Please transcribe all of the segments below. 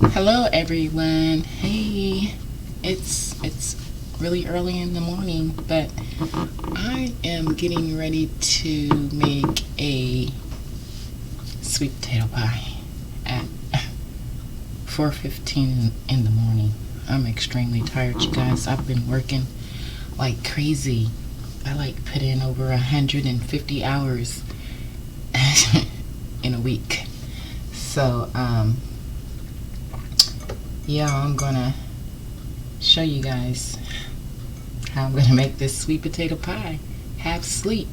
Hello everyone. Hey, it's really early in the morning, but I am getting ready to make a sweet potato pie at 4:15 in the morning. I'm extremely tired, you guys. I've been working like crazy. I put in over 150 hours in a week. So, yeah, I'm gonna show you guys how I'm gonna make this sweet potato pie. Have sleep.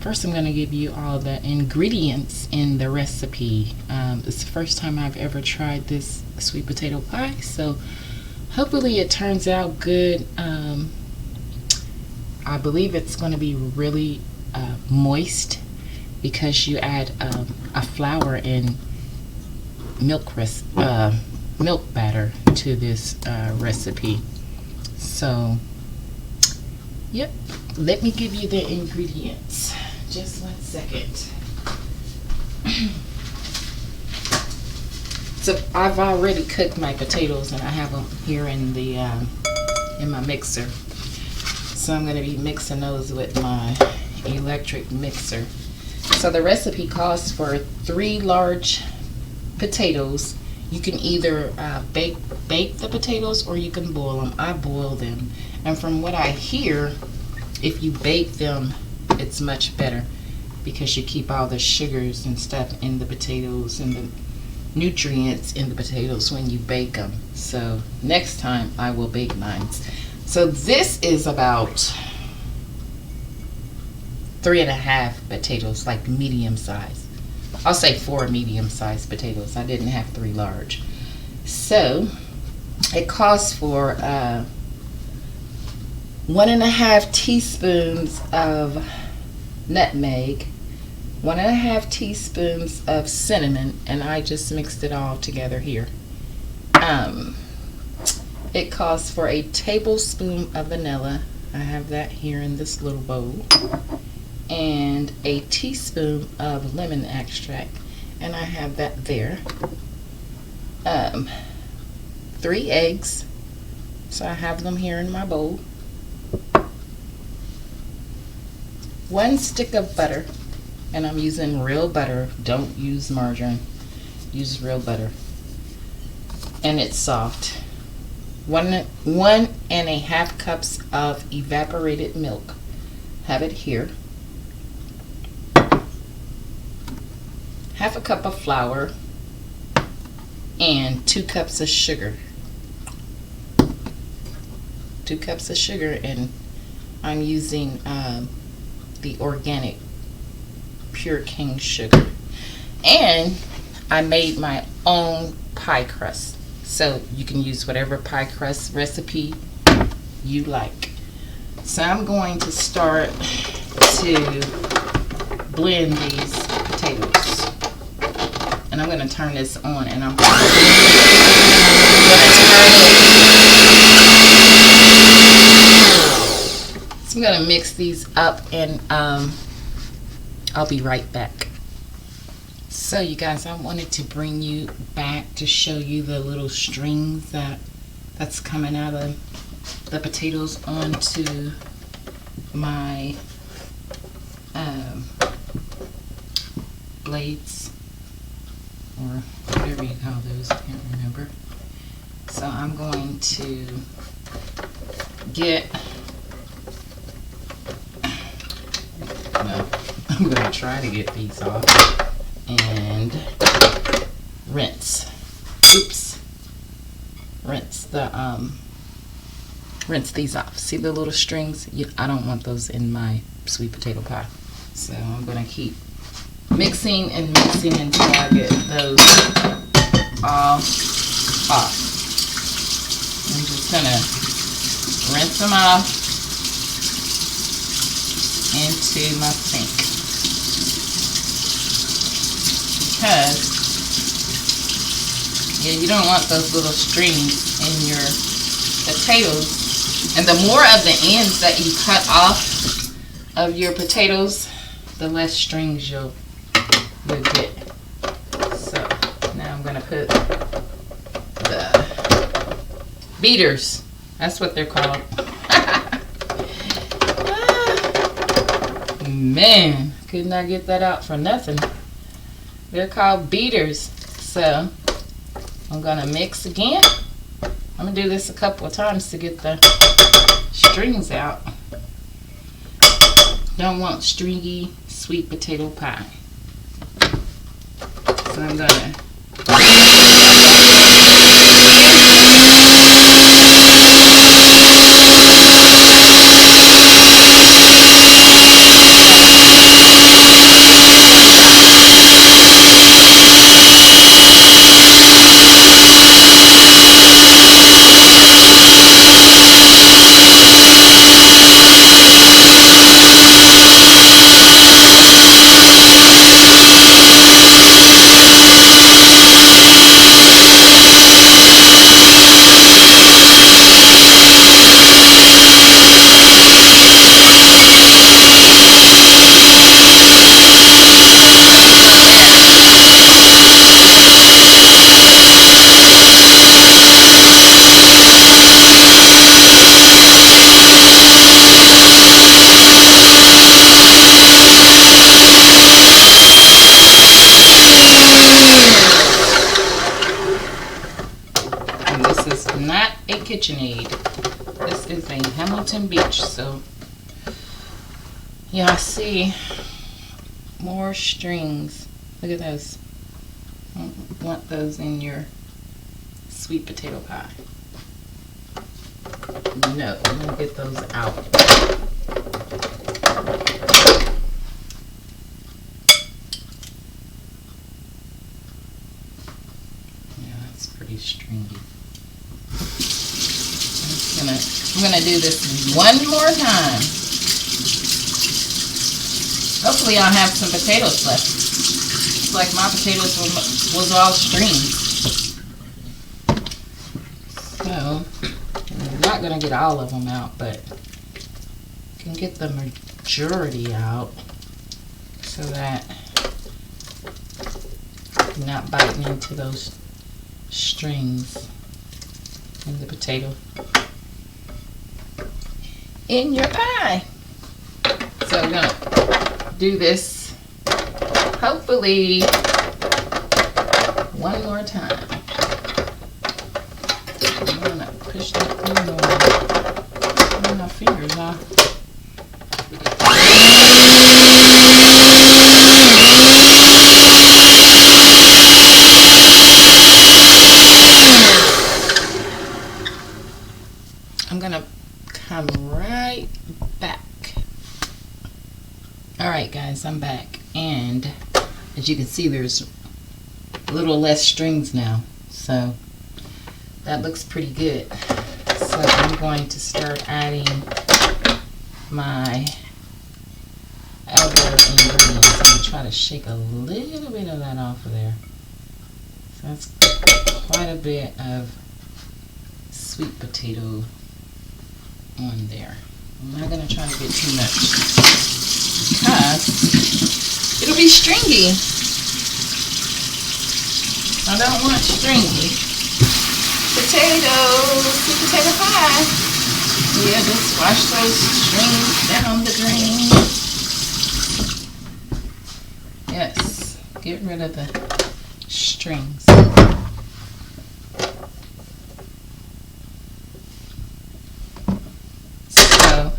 First, I'm gonna give you all the ingredients in the recipe. It's the first time I've ever tried this sweet potato pie, so hopefully it turns out good. I believe it's going to be really moist because you add a flour and milk batter to this recipe. So, yep. Let me give you the ingredients. Just 1 second. So I've already cooked my potatoes and I have them here in the in my mixer. So I'm going to be mixing those with my electric mixer. So the recipe calls for 3 large potatoes. You can either bake the potatoes or you can boil them. I boil them, and from what I hear, if you bake them, it's much better because you keep all the sugars and stuff in the potatoes and the nutrients in the potatoes when you bake them. So next time I will bake mine. So this is about 3.5 potatoes, like medium size. I'll say 4 medium-sized potatoes. I didn't have 3 large. So it calls for 1.5 teaspoons of nutmeg, 1.5 teaspoons of cinnamon, and I just mixed it all together here. It calls for a tablespoon of vanilla. I have that here in this little bowl. And a teaspoon of lemon extract, and I have that there. 3 eggs, so I have them here in my bowl. 1 stick of butter, and I'm using real butter. Don't use margarine, use real butter, and it's soft. 1.5 cups of evaporated milk, have it here. 1/2 cup of flour and 2 cups of sugar. 2 cups of sugar, and I'm using the organic pure cane sugar. And I made my own pie crust, so you can use whatever pie crust recipe you like. So I'm going to start to blend these potatoes. And I'm going to turn this on, and I'm going to turn it. So I'm going to mix these up, and I'll be right back. So you guys, I wanted to bring you back to show you the little strings that's coming out of the potatoes onto my blades, or whatever you call those, I can't remember. So I'm going to I'm going to try to get these off and rinse these off. See the little strings? I don't want those in my sweet potato pie. So I'm going to keep mixing and mixing until I get those all off. I'm just going to rinse them off into my sink, because you don't want those little strings in your potatoes. And the more of the ends that you cut off of your potatoes, the less strings you'll get. So now I'm I'm gonna put the beaters. That's what they're called. Man, could not get that out for nothing. They're called beaters. So I'm gonna mix again. I'm gonna do this a couple of times to get the strings out. Don't want stringy sweet potato pie. So I'm gonna not a KitchenAid. This is a Hamilton Beach. So yeah, I see more strings. Look at those. I don't want those in your sweet potato pie. No, I'm gonna get those out. Yeah, that's pretty stringy. I'm gonna do this one more time. Hopefully I'll have some potatoes left. It's like my potatoes was all strings. So I'm not gonna get all of them out, but I can get the majority out so that I'm not biting into those strings in the potato in your pie. So I'm gonna do this hopefully one more time. I'm gonna push that thing on my fingers off. I'm gonna come right back. Alright guys, I'm back, and as you can see there's a little less strings now, so that looks pretty good. So I'm going to start adding my other ingredients. I'm going to try to shake a little bit of that off of there. So that's quite a bit of sweet potato on there. I'm not going to try to get too much because it'll be stringy. I don't want stringy potatoes, sweet potato pie. Yeah, just wash those strings down the drain. Yes, get rid of the strings. So,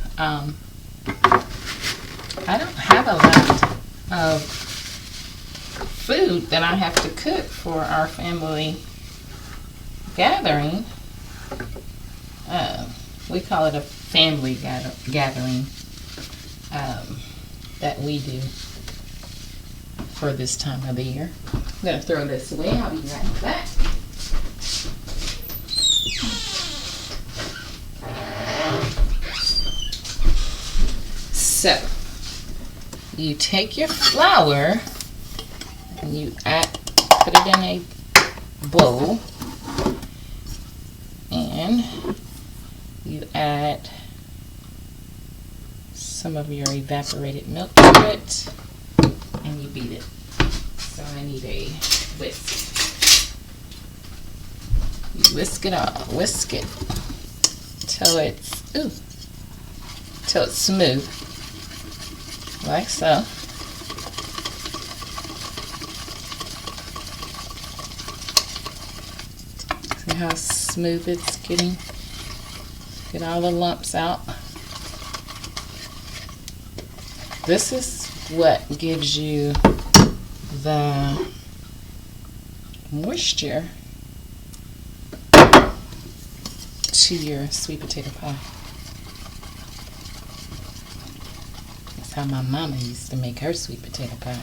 I don't have a lot of food that I have to cook for our family gathering. We call it a family gathering that we do for this time of the year. I'm going to throw this away. I'll be right back. So, you take your flour and you put it in a bowl, and you add some of your evaporated milk to it, and you beat it. So I need a whisk. Whisk it all. Whisk it till it's till it's smooth, like so. See how smooth it's getting? Get all the lumps out. This is what gives you the moisture to your sweet potato pie. That's how my mama used to make her sweet potato pies.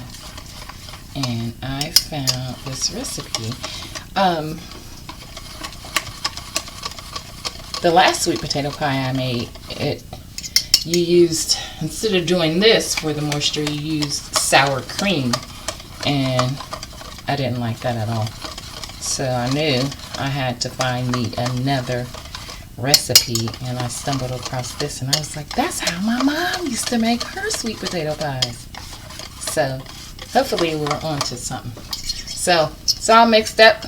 And I found this recipe. The last sweet potato pie I made, you used, instead of doing this for the moisture, you used sour cream, and I didn't like that at all. So I knew I had to find me another recipe, and I stumbled across this, and I was like, that's how my mom used to make her sweet potato pies. So hopefully we're on to something. So it's all mixed up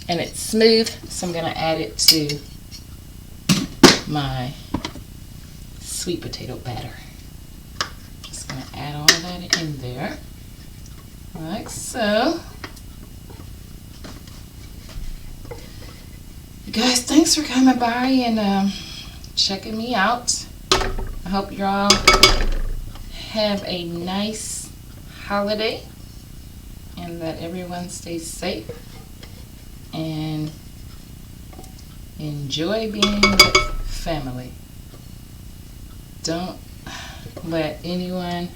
and it's smooth, so I'm going to add it to my sweet potato batter. Just going to add all that in there, like so. You guys, thanks for coming by and checking me out. I hope you all have a nice holiday and that everyone stays safe and enjoy being with family. Don't let anyone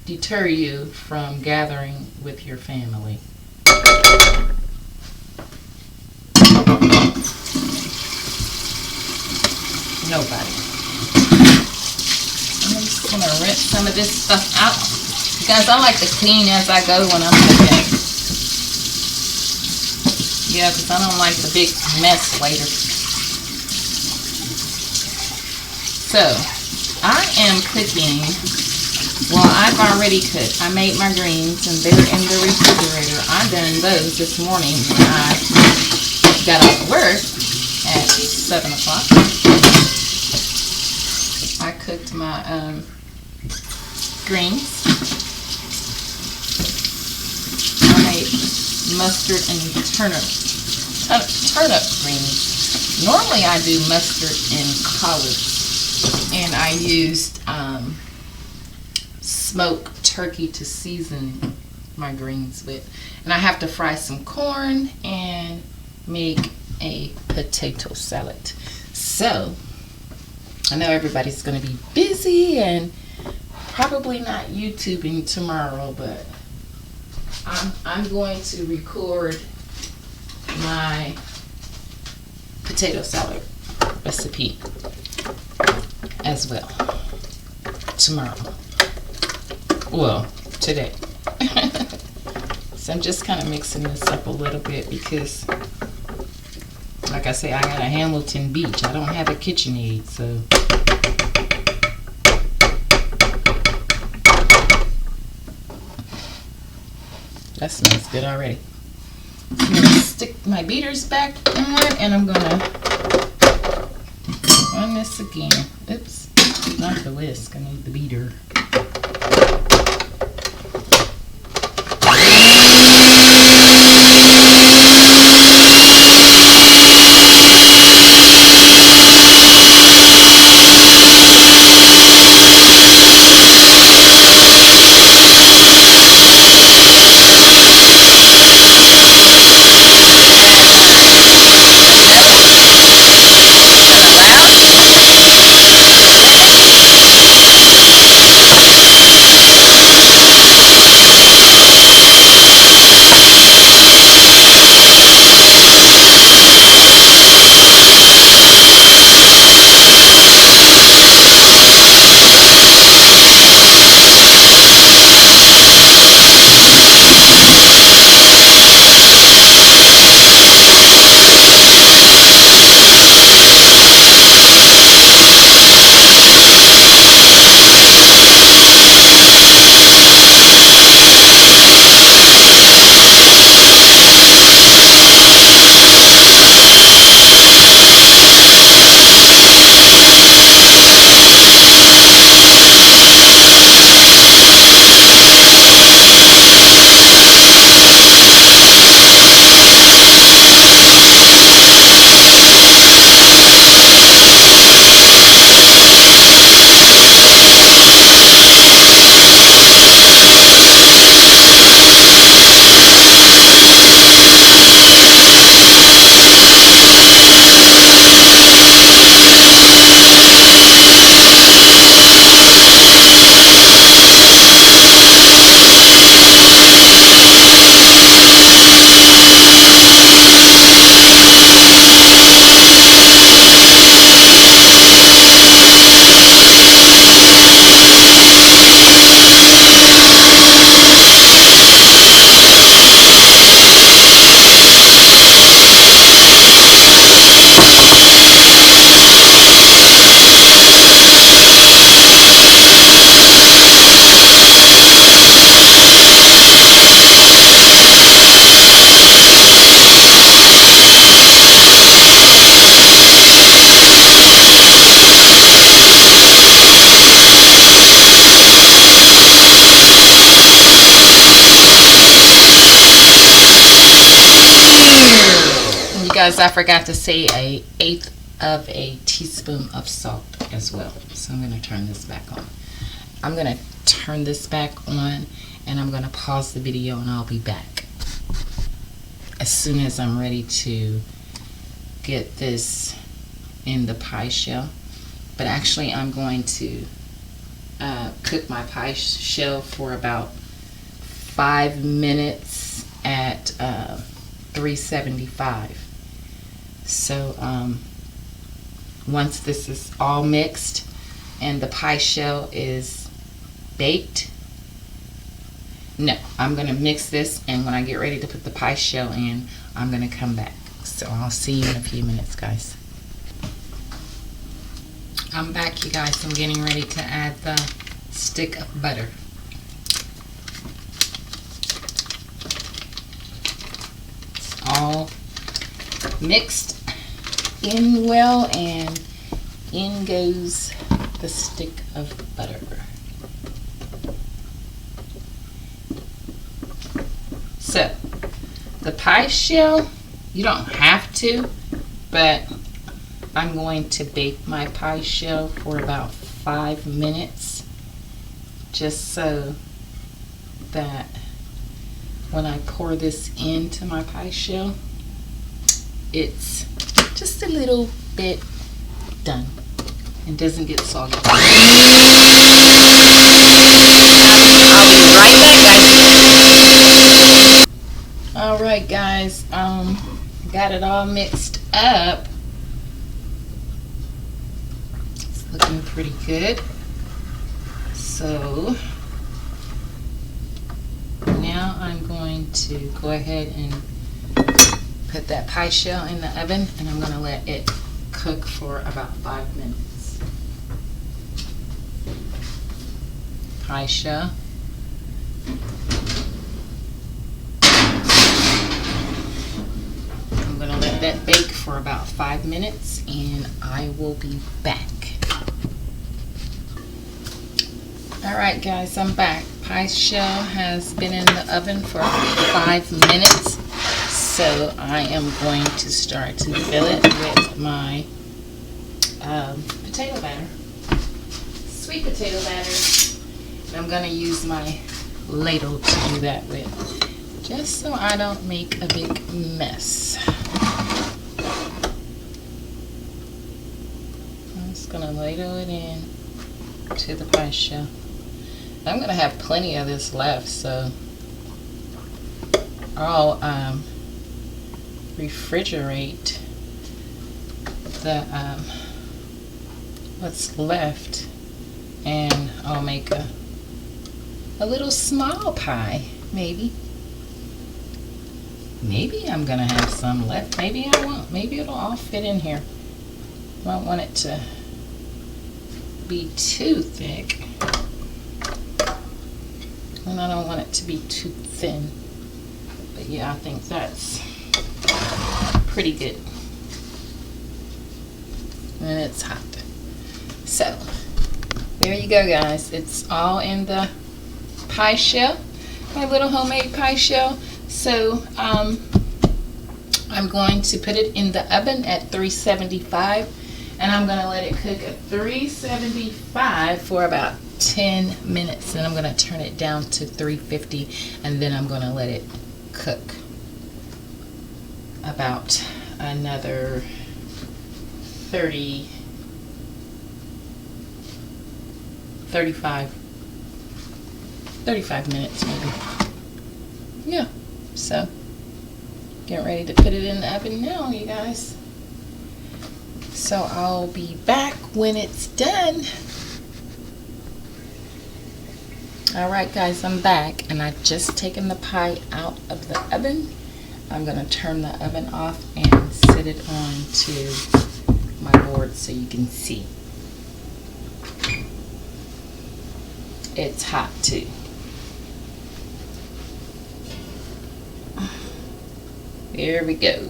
deter you from gathering with your family. Nobody. I'm just going to rinse some of this stuff out. Guys, I like to clean as I go when I'm cooking. Yeah, because I don't like the big mess later. So, I am cooking. Well, I've already cooked. I made my greens and they're in the refrigerator. I done those this morning when I got off work at 7 o'clock. I cooked my greens. I made mustard and turnip greens. Normally I do mustard and collards, and I used smoked turkey to season my greens with. And I have to fry some corn and make a potato salad. So I know everybody's going to be busy and probably not YouTubing tomorrow, but I'm going to record my potato salad recipe as well tomorrow. Well, today. So I'm just kind of mixing this up a little bit because, like I say, I got a Hamilton Beach. I don't have a KitchenAid, so that smells good already. So I'm going to stick my beaters back on, and I'm going to run this again. Oops, not the whisk. I need the beater. guys, I forgot to say 1/8 of a teaspoon of salt as well. So I'm going to turn this back on. I'm going to turn this back on and I'm going to pause the video and I'll be back as soon as I'm ready to get this in the pie shell. But actually I'm going to cook my pie shell for about 5 minutes at 375. So once this is all mixed and the pie shell is baked, no, I'm going to mix this, and when I get ready to put the pie shell in, I'm going to come back. So I'll see you in a few minutes, guys. I'm back, you guys. I'm getting ready to add the stick of butter. It's all mixed in well, and in goes the stick of butter. So the pie shell, you don't have to, but I'm going to bake my pie shell for about 5 minutes, just so that when I pour this into my pie shell, it's just a little bit done and doesn't get soggy. I'll be right back, guys. Alright, guys, got it all mixed up. It's looking pretty good. So now I'm going to go ahead and put that pie shell in the oven, and I'm going to let it cook for about 5 minutes. Pie shell. I'm going to let that bake for about 5 minutes, and I will be back. Alright, guys, I'm back. Pie shell has been in the oven for 5 minutes. So I am going to start to fill it with my potato batter, sweet potato batter. And I'm going to use my ladle to do that with, just so I don't make a big mess. I'm just going to ladle it in to the pie shell. I'm going to have plenty of this left, so I'll refrigerate the what's left, and I'll make a little small pie. Maybe I'm gonna have some left, maybe I won't. Maybe it'll all fit in here. I don't want it to be too thick, and I don't want it to be too thin. But yeah, I think that's pretty good. And it's hot. So there you go, guys. It's all in the pie shell, my little homemade pie shell. So I'm going to put it in the oven at 375, and I'm going to let it cook at 375 for about 10 minutes. Then I'm going to turn it down to 350, and then I'm going to let it cook about another 35 minutes maybe. Yeah, so getting ready to put it in the oven now, you guys. So I'll be back when it's done. Alright, guys, I'm back, and I've just taken the pie out of the oven. I'm going to turn the oven off and set it on to my board so you can see. It's hot too. There we go.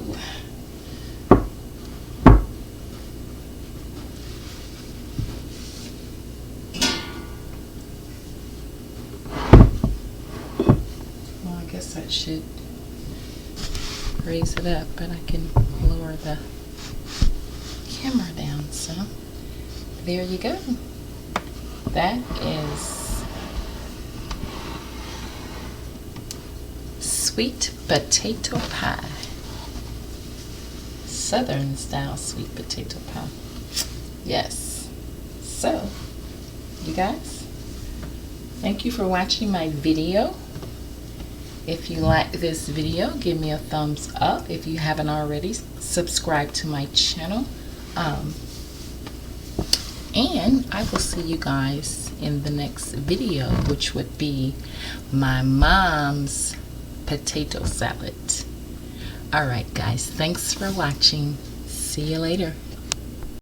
Well, I guess that should raise it up, but I can lower the camera down. So there you go. That is sweet potato pie. Southern style sweet potato pie. Yes. So, you guys, thank you for watching my video. If you like this video, give me a thumbs up. If you haven't already, subscribe to my channel. And I will see you guys in the next video, which would be my mom's potato salad. Alright guys, thanks for watching. See you later.